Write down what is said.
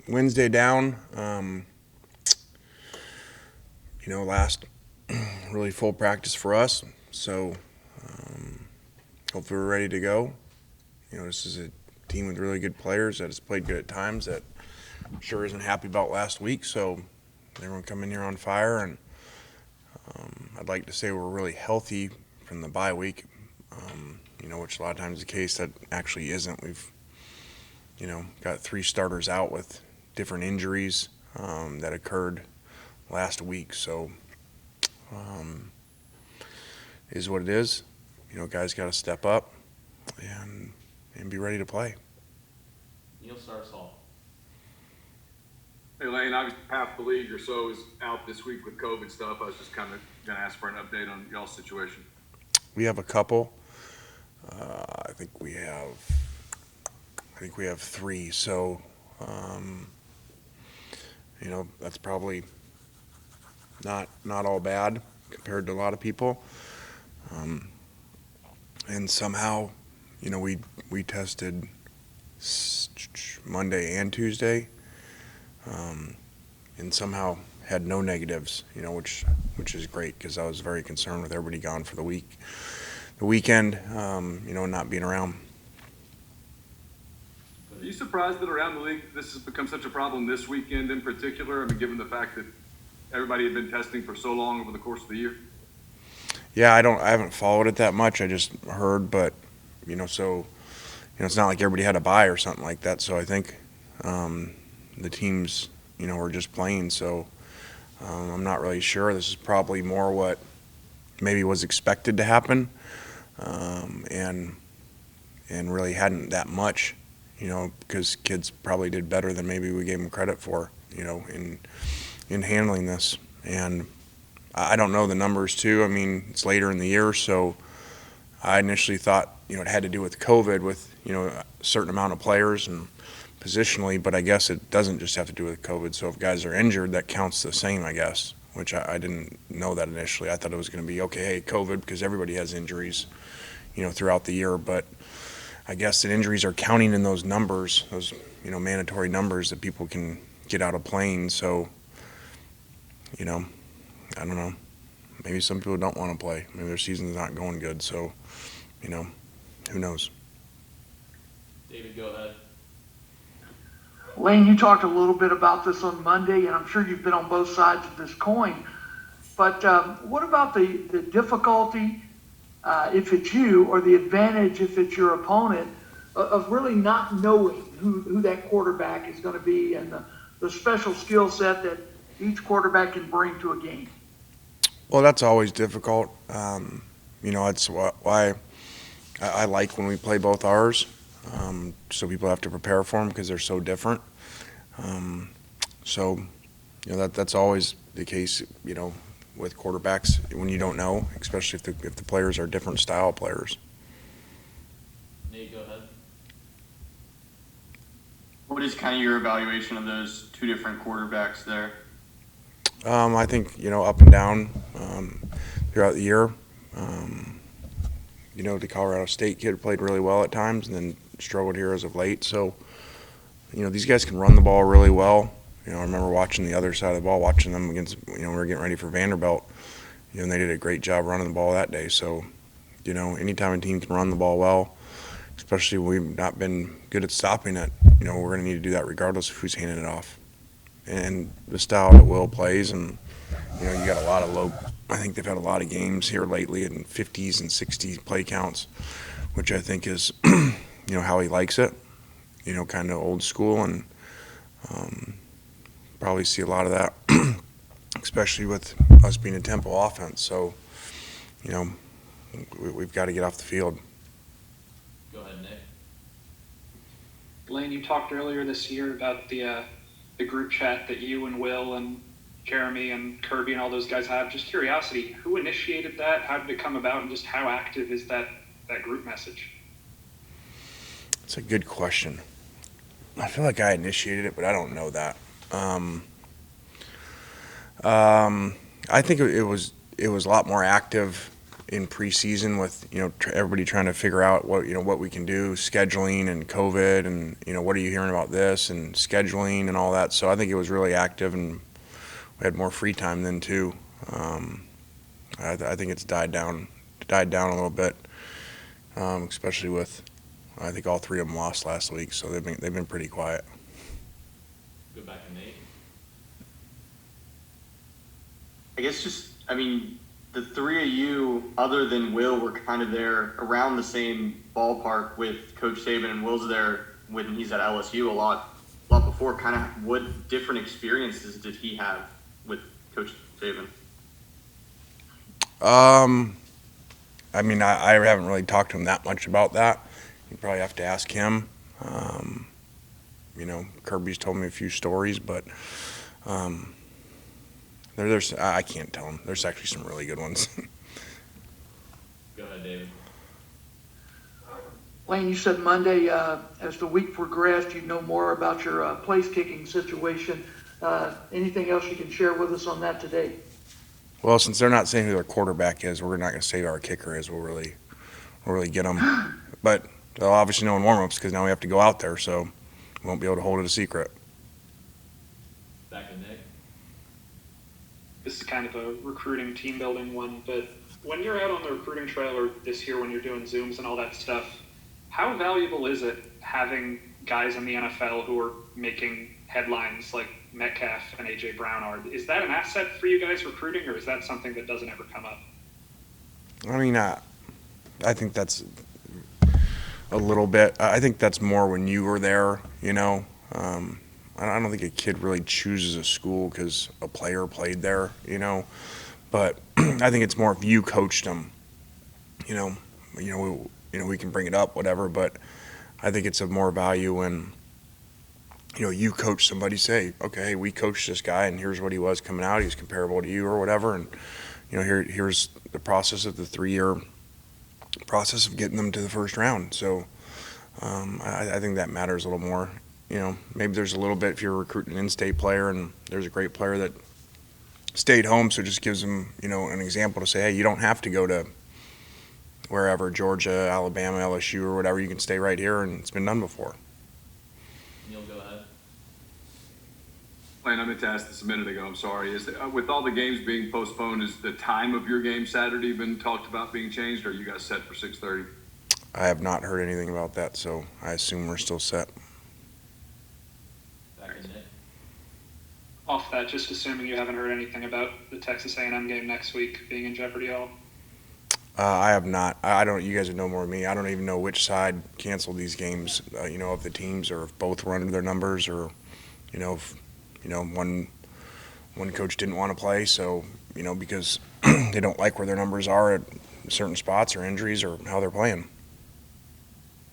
Wednesday down. Last really full practice for us. So hopefully we're ready to go. This is a team with really good players that has played good at times that sure isn't happy about last week. So everyone come in here on fire, and I'd like to say we're really healthy from the bye week. Which a lot of times is the case that actually isn't. We've got 3 starters out with different injuries that occurred last week. So is what it is. Guys got to step up and be ready to play. You'll start us off. Hey, Lane, obviously half the league or so is out this week with COVID stuff. I was just kind of going to ask for an update on y'all's situation. We have a couple. I think we have 3. So, that's probably not all bad compared to a lot of people. And somehow, we tested Monday and Tuesday, and somehow had no negatives. Which is great because I was very concerned with everybody gone for the weekend, not being around. Are you surprised that around the league this has become such a problem this weekend in particular? I mean, given the fact that everybody had been testing for so long over the course of the year. Yeah, I haven't followed it that much. I just heard, but it's not like everybody had a bye or something like that. So I think the teams, were just playing. So I'm not really sure. This is probably more what maybe was expected to happen, and really hadn't that much, because kids probably did better than maybe we gave them credit for, in handling this. And I don't know the numbers too. I mean, it's later in the year, so I initially thought, it had to do with COVID with, a certain amount of players and positionally, but I guess it doesn't just have to do with COVID. So if guys are injured, that counts the same, I guess, which I didn't know that initially. I thought it was going to be, okay, hey, COVID, because everybody has injuries, throughout the year. But I guess that injuries are counting in those numbers, those, mandatory numbers that people can get out of playing. So, I don't know. Maybe some people don't want to play. Maybe their season's not going good. So, who knows? David, go ahead. Lane, you talked a little bit about this on Monday, and I'm sure you've been on both sides of this coin. But what about the difficulty, if it's you, or the advantage if it's your opponent, of really not knowing who that quarterback is going to be, and the special skill set that each quarterback can bring to a game? Well, that's always difficult. That's why I like when we play both ours. So people have to prepare for them because they're so different. That's always the case, with quarterbacks when you don't know, especially if the players are different style players. Nate, go ahead. What is kind of your evaluation of those 2 different quarterbacks there? I think, up and down throughout the year. The Colorado State kid played really well at times and then struggled here as of late. So, these guys can run the ball really well. I remember watching the other side of the ball, watching them against, we were getting ready for Vanderbilt, and they did a great job running the ball that day. So, anytime a team can run the ball well, especially when we've not been good at stopping it, we're going to need to do that regardless of who's handing it off. And the style that Will plays, and, you got a lot of I think they've had a lot of games here lately in 50s and 60s play counts, which I think is, how he likes it, kind of old school, and probably see a lot of that, especially with us being a tempo offense. So, we've got to get off the field. Go ahead, Nick. Lane, you talked earlier this year about the group chat that you and Will and Jeremy and Kirby and all those guys have. Just curiosity, who initiated that? How did it come about? And just how active is that group message? It's a good question. I feel like I initiated it, but I don't know that. I think it was a lot more active in preseason with, everybody trying to figure out what we can do, scheduling and COVID and, what are you hearing about this and scheduling and all that. So I think it was really active, and we had more free time then too. I think it's died down a little bit, especially with, I think all three of them lost last week, so they've been pretty quiet. Go back to Nate. I guess the three of you, other than Will, were kind of there around the same ballpark with Coach Saban, and Will's there when he's at LSU a lot before. Kind of what different experiences did he have with Coach Saban? I haven't really talked to him that much about that. You probably have to ask him. Kirby's told me a few stories, but I can't tell him. There's actually some really good ones. Go ahead, David. Lane, you said Monday, as the week progressed, you'd know more about your place kicking situation. Anything else you can share with us on that today? Well, since they're not saying who their quarterback is, we're not going to say who our kicker is. We'll really get them. But they'll obviously know in warm-ups because now we have to go out there, so we won't be able to hold it a secret. Back to Nick. This is kind of a recruiting team building one, but when you're out on the recruiting trail or this year when you're doing Zooms and all that stuff, how valuable is it having guys in the NFL who are making headlines like Metcalf and A.J. Brown are? Is that an asset for you guys recruiting, or is that something that doesn't ever come up? I think that's a little bit. I think that's more when you were there, I don't think a kid really chooses a school because a player played there, But I think it's more if you coached them, we can bring it up, whatever. But I think it's of more value when, you coach somebody, say, okay, we coached this guy, and here's what he was coming out. He's comparable to you or whatever, and here's the process of the 3-year process of getting them to the first round. So I think that matters a little more. Maybe there's a little bit if you're recruiting an in-state player and there's a great player that stayed home, so it just gives them, an example to say, hey, you don't have to go to wherever, Georgia, Alabama, LSU, or whatever. You can stay right here, and it's been done before. Neil, go ahead. Lane, I meant to ask this a minute ago. I'm sorry. With all the games being postponed, is the time of your game Saturday been talked about being changed, or are you guys set for 6:30? I have not heard anything about that, so I assume we're still set. Back to Nick. Off that, just assuming you haven't heard anything about the Texas A&M game next week being in Jeopardy Hall. I have not. I don't. You guys would know more than me. I don't even know which side canceled these games. Of the teams, or if both were under their numbers, or if one coach didn't want to play, so because they don't like where their numbers are at certain spots or injuries or how they're playing.